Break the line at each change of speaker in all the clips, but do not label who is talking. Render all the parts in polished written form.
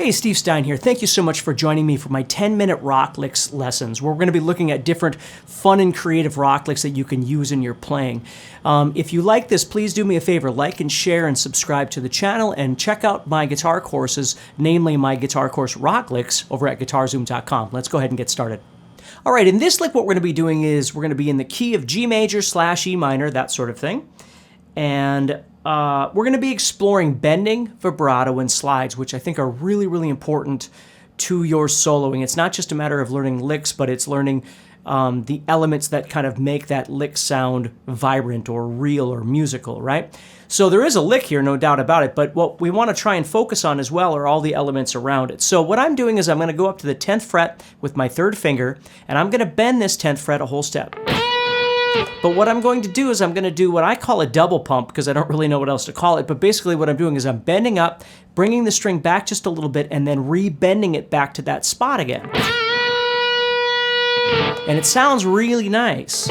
Hey, Steve Stine here. Thank you so much for joining me for my 10-minute rock licks lessons, where we're going to be looking at different fun and creative rock licks that you can use in your playing. If you like this, please do me a favor, like and share and subscribe to the channel, and check out my guitar courses, namely my guitar course Rock Licks, over at guitar-zoom.com. Let's go ahead and get started. All right, in this lick, what we're going to be doing is we're going to be in the key of G major / E minor, that sort of thing. And we're going to be exploring bending, vibrato, and slides, which I think are really, really important to your soloing. It's not just a matter of learning licks, but it's learning the elements that kind of make that lick sound vibrant or real or musical, right? So there is a lick here, no doubt about it, but what we want to try and focus on as well are all the elements around it. So what I'm doing is I'm going to go up to the 10th fret with my third finger, and I'm going to bend this 10th fret a whole step. But what I'm going to do is I'm going to do what I call a double pump, because I don't really know what else to call it, but basically what I'm doing is I'm bending up, bringing the string back just a little bit, and then re-bending it back to that spot again. And it sounds really nice.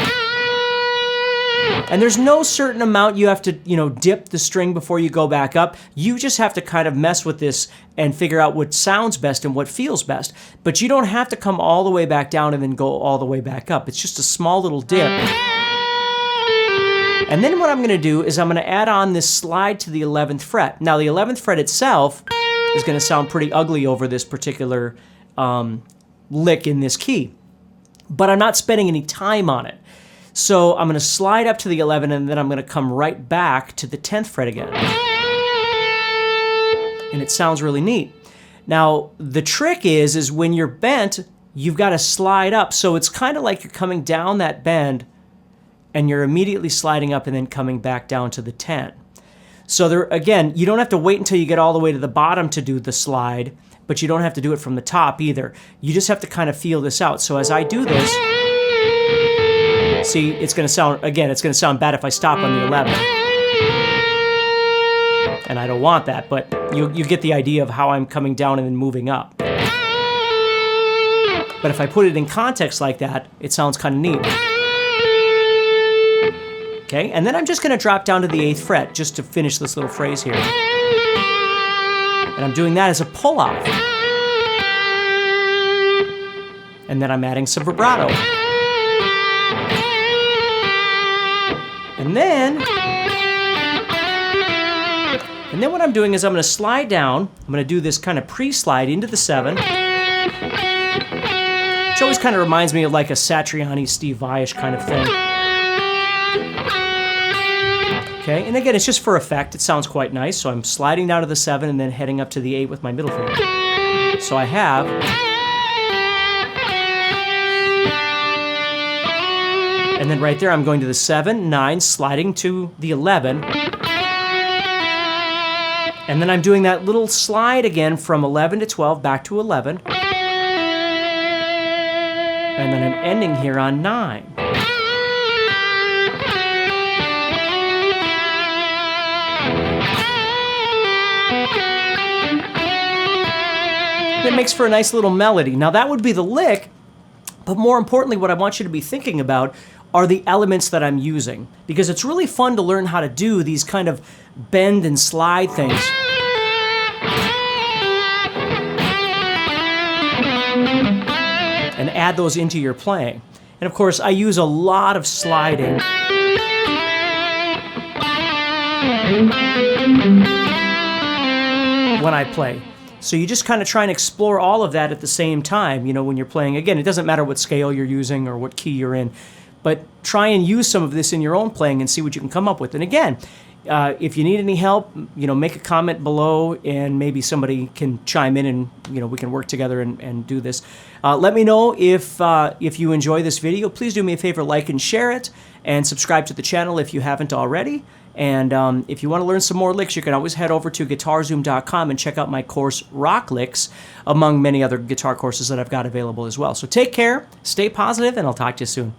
And there's no certain amount you have to, dip the string before you go back up. You just have to kind of mess with this and figure out what sounds best and what feels best. But you don't have to come all the way back down and then go all the way back up. It's just a small little dip. And then what I'm going to do is I'm going to add on this slide to the 11th fret. Now the 11th fret itself is going to sound pretty ugly over this particular lick in this key. But I'm not spending any time on it. So I'm going to slide up to the 11, and then I'm going to come right back to the 10th fret again. And it sounds really neat. Now, the trick is when you're bent, you've got to slide up. So it's kind of like you're coming down that bend, and you're immediately sliding up and then coming back down to the 10. So there, again, you don't have to wait until you get all the way to the bottom to do the slide, but you don't have to do it from the top either. You just have to kind of feel this out. So as I do this, see, it's going to sound, again, it's going to sound bad if I stop on the 11. And I don't want that, but you get the idea of how I'm coming down and then moving up. But if I put it in context like that, it sounds kind of neat. Okay, and then I'm just going to drop down to the 8th fret just to finish this little phrase here. And I'm doing that as a pull-off. And then I'm adding some vibrato. And then what I'm doing is I'm going to slide down. I'm going to do this kind of pre-slide into the 7. Which always kind of reminds me of like a Satriani, Steve Vai-ish kind of thing. Okay, and again, it's just for effect. It sounds quite nice. So I'm sliding down to the 7 and then heading up to the 8 with my middle finger. So I have... And then right there, I'm going to the 7, 9, sliding to the 11. And then I'm doing that little slide again from 11 to 12, back to 11. And then I'm ending here on 9. It makes for a nice little melody. Now that would be the lick, but more importantly, what I want you to be thinking about are the elements that I'm using, because it's really fun to learn how to do these kind of bend and slide things. And add those into your playing. And of course, I use a lot of sliding when I play. So you just kind of try and explore all of that at the same time, when you're playing. Again, it doesn't matter what scale you're using or what key you're in, but try and use some of this in your own playing and see what you can come up with. And again, if you need any help, make a comment below and maybe somebody can chime in and, we can work together and do this. Let me know if you enjoy this video. Please do me a favor, like and share it, and subscribe to the channel if you haven't already. And if you want to learn some more licks, you can always head over to guitar-zoom.com and check out my course, Rock Licks, among many other guitar courses that I've got available as well. So take care, stay positive, and I'll talk to you soon.